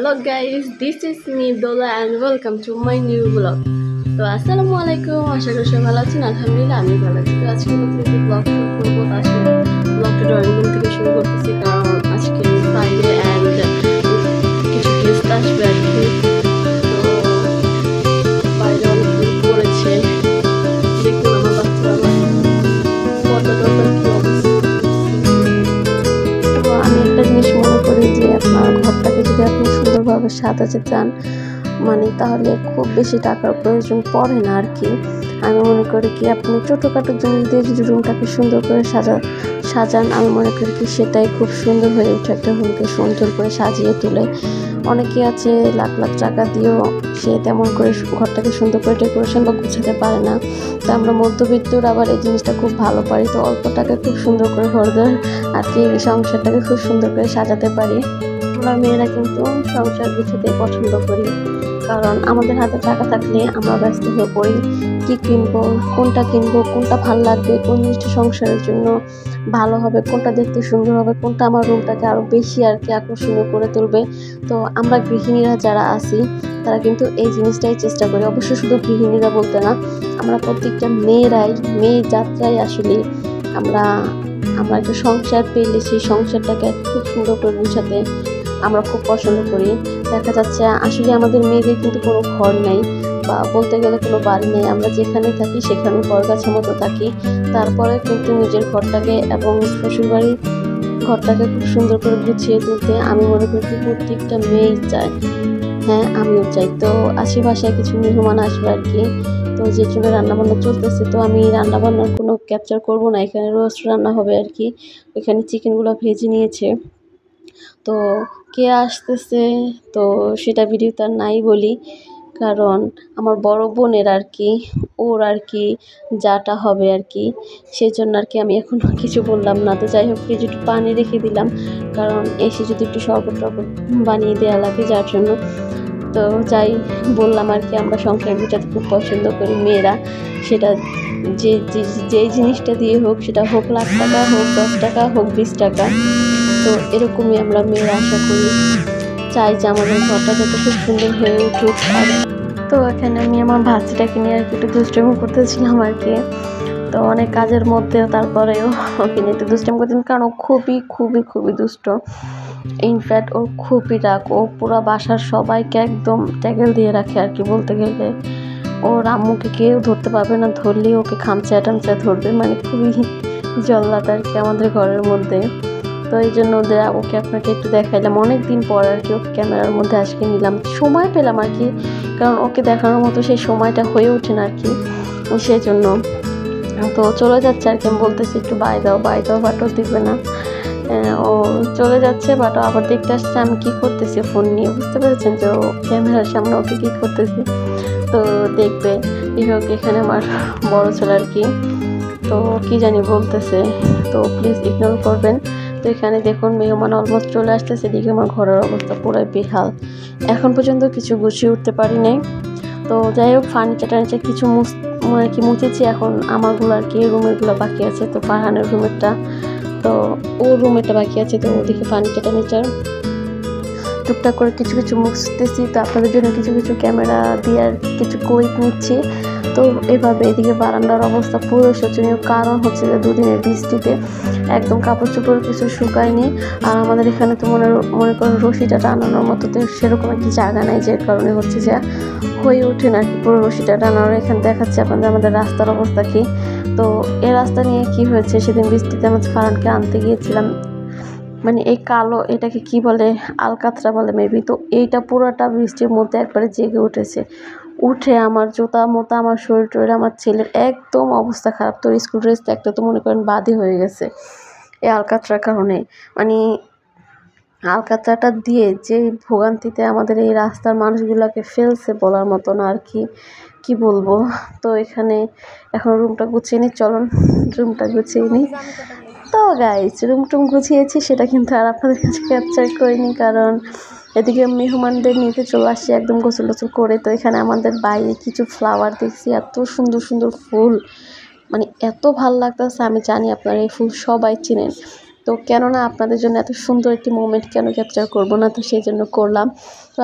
Hello guys, this is me Dola and welcome to my new vlog. তো আসসালামু আলাইকুম, আশা করি সবাই ভালো আছেন। আলহামদুলিল্লাহ আমি ভালো আছি। তো আজকে নতুন একটি ব্লগ শুরু করবো। আসলে ব্লগটা ড্রয়িং রুম থেকে শুরু করতেছি, কারণ আজকে ফ্রাইডে অ্যান্ড কিছু গেস্ট আসবে আর কি। তো বাইরে অনেক রোদ পড়েছে, দেখুন আমার বাচ্চারা পর্দা টর্দার কি অবস্থা। তো আমি একটা জিনিস মনে করি যে আপনার ঘরটাকে যদি আপনি সুন্দরভাবে সাজাতে চান, মানে তাহলে খুব বেশি টাকার প্রয়োজন পড়ে না আর কি। আমি মনে করি কি আপনি ছোটোখাটো জিনিস দিয়ে যদি রুমটাকে সুন্দর করে সাজান, আমি মনে করি কি সেটাই খুব সুন্দর হয়ে ওঠে, একটা রুমকে সুন্দর করে সাজিয়ে তোলে। অনেকে আছে লাখ লাখ টাকা দিয়েও সে তেমন করে ঘরটাকে সুন্দর করে ডেকোরেশন বা গুছাতে পারে না। তো আমরা মধ্যবিত্তরা আবার এই জিনিসটা খুব ভালো পারি, তো অল্প টাকায় খুব সুন্দর করে ঘরদোর আর কি সংসারটাকে খুব সুন্দর করে সাজাতে পারি। আমরা মেয়েরা কিন্তু সংসার গুছাতে পছন্দ করি, কারণ আমাদের হাতে টাকা থাকলে আমরা ব্যস্ত হয়ে পড়ি কী কিনবো, কোনটা ভালো লাগবে, কোন জিনিসটা সংসারের জন্য ভালো হবে, কোনটা দেখতে সুন্দর হবে, কোনটা আমার রুমটাকে আরও বেশি আর কি আকর্ষণীয় করে তুলবে। তো আমরা গৃহিণীরা যারা আছি তারা কিন্তু এই জিনিসটাই চেষ্টা করি। অবশ্যই শুধু গৃহিণীরা বলতে না, আমরা প্রত্যেকটা মেয়ে যাত্রায় আসলে আমরা একটা সংসার পেলে সেই সংসারটাকে খুব সুন্দর করে গুছাতে আমরা খুব পছন্দ করি। দেখা যাচ্ছে আসলে আমাদের মেয়েদের কিন্তু কোনো ঘর নেই বা বলতে গেলে কোনো বাড়ি নেই, আমরা যেখানে থাকি সেখানে বরগাছের মতো থাকি। তারপরে কিন্তু নিজের ঘরটাকে এবং শ্বশুরবাড়ির ঘরটাকে খুব সুন্দর করে গুছিয়ে তুলতে আমি মনে করি প্রত্যেকটা মেয়েই চায়। হ্যাঁ, আমিও চাই। তো আশেপাশে কিছু মেহমান আসবে আর কি, তো যে জন্য রান্নাবান্না চলতেছে। তো আমি রান্নাবান্নার কোনো ক্যাপচার করব না, এখানে রোস্ট রান্না হবে আর কি। এখানে চিকেনগুলো ভেজে নিয়েছে। তো কে আসতেছে তো সেটা ভিডিওতে আর নাই বলি, কারণ আমার বড় বোনের আর কি, ওর আর কি যাটা হবে আর কি, সেই জন্য আর কি আমি এখন কিছু বললাম না। তো যাই হোক, ফ্রিজে একটু পানি রেখে দিলাম, কারণ এসে যদি একটু শরবত বানিয়ে দেওয়া লাগে যার জন্য। তো যাই বললাম আর কি, আমরা সংসার গুছাতে খুব পছন্দ করি মেয়েরা, সেটা যেই জিনিসটা দিয়ে হোক, সেটা হোক লাখ টাকা, হোক 10 টাকা, হোক 20 টাকা। তো এরকমই আমরা মেয়েরা আশা করি, চাই যে আমাদের ঘরটা যাতে খুব সুন্দর হয়ে উঠুক। আর তো এখানে আমি আমার ভাস্তিটাকে নিয়ে আর কি একটু দুষ্টামি করতেছিলাম আর কি। তো অনেক কাজের মধ্যে তারপরেও ওকে নিয়ে একটু দুষ্টামি করতেছিলাম, কারণ ও খুবই দুষ্ট। ইনফ্যাক্ট ওর খুবই রাগ, ও পুরো বাসার সবাইকে একদম ট্যাকেল দিয়ে রাখে আর কি। বলতে গেলে ওর আম্মুকে কেউ ধরতে পারবে না, ধরলেই ওকে খামচা ধরবে, মানে খুবই জল্লাদ আর কি আমাদের ঘরের মধ্যে। তো এই জন্য ওকে আপনাকে একটু দেখাইলাম, অনেক দিন পর আর কি ওকে ক্যামেরার মধ্যে আজকে নিলাম, সময় পেলাম আর কি, কারণ ওকে দেখানোর মতো সেই সময়টা হয়ে ওঠে না আর কি, সেই জন্য। তো চলে যাচ্ছে আর কি, আমি বলতেছি একটু বাই দাও বাটও দিবে না। ও চলে যাচ্ছে, বাট আবার দেখতে আসছে আমি কী করতেছি ফোন নিয়ে। বুঝতে পেরেছেন যে ও ক্যামেরার সামনে ওকে কী করতেছি, তো দেখবে। এই হোক, এখানে আমার বড় ছেলে আর কি, তো কী জানি বলতেছে, তো প্লিজ ইগনোর করবেন। তো এখানে দেখুন মেহমান অলমোস্ট চলে আসতেছে, এদিকে আমার ঘরের অবস্থা পুরাই বেহাল, এখন পর্যন্ত কিছু গুছিয়ে উঠতে পারি নাই। তো যাই হোক, ফার্নিচার কিছু মুছেছি, এখন আমারগুলো আর কি রুমেরগুলো বাকি আছে। তো ফারহানের রুমেরটা, তো ওর রুমেরটা বাকি আছে, তো ওদিকে ফার্নিচার টুকটাক করে কিছু মুছতেছি। তো আপনাদের জন্য কিছু ক্যামেরা দিয়ে আর কিছু ক্লিপ নিচ্ছি। তো এভাবে এদিকে বারান্দার অবস্থা পুরো শোচনীয়, কারণ হচ্ছে যে দুদিনের বৃষ্টিতে একদম কাপড় চোপড় কিছু শুকায়নি। আর আমাদের এখানে তো মনে করেন রশিটা টানানোর মতো তো সেরকম একটা জায়গা নেই, যে কারণে হচ্ছে যে হয়ে ওঠে না আর কি পুরো রশিটা টানানো। এখানে দেখাচ্ছে আপনাদের আমাদের রাস্তার অবস্থা কি। তো এই রাস্তা নিয়ে কি হয়েছে, সেদিন বৃষ্টিতে আমার ফারহানকে আনতে গিয়েছিলাম, মানে এই কালো এটাকে কি বলে, আলকাতরা বলে মেবি। তো এইটা পুরোটা বৃষ্টির মধ্যে একবারে জেগে উঠে আমার জুতা মোতা, আমার শরীর টরীর, আমার ছেলের একদম অবস্থা খারাপ। তো স্কুল ড্রেস একটা তো মনে করেন বাদই হয়ে গেছে এই আলকাতরার কারণে। মানে আলকাতরাটা দিয়ে যে ভোগান্তিতে আমাদের এই রাস্তার মানুষগুলোকে ফেলছে বলার মতো না আর কি বলবো। তো এখানে এখন রুমটা গুছিয়ে নিই, চলুন রুমটা গুছিয়ে নিই। তো গাইস, রুম গুছিয়েছি, সেটা কিন্তু আর আপনাদের কাছে ক্যাপচার করিনি, কারণ এদিকে মেহমানদের নিতে চলে আসছি একদম গোসল টোসল করে। তো এখানে আমাদের বাইরে কিছু ফ্লাওয়ার দেখছি, এত সুন্দর ফুল, মানে এত ভালো লাগতেছে। আমি জানি আপনারা এই ফুল সবাই চিনেন, তো কেননা আপনাদের জন্য এত সুন্দর একটি মোমেন্ট কেন ক্যাপচার করব না, তো সেই জন্য করলাম। তো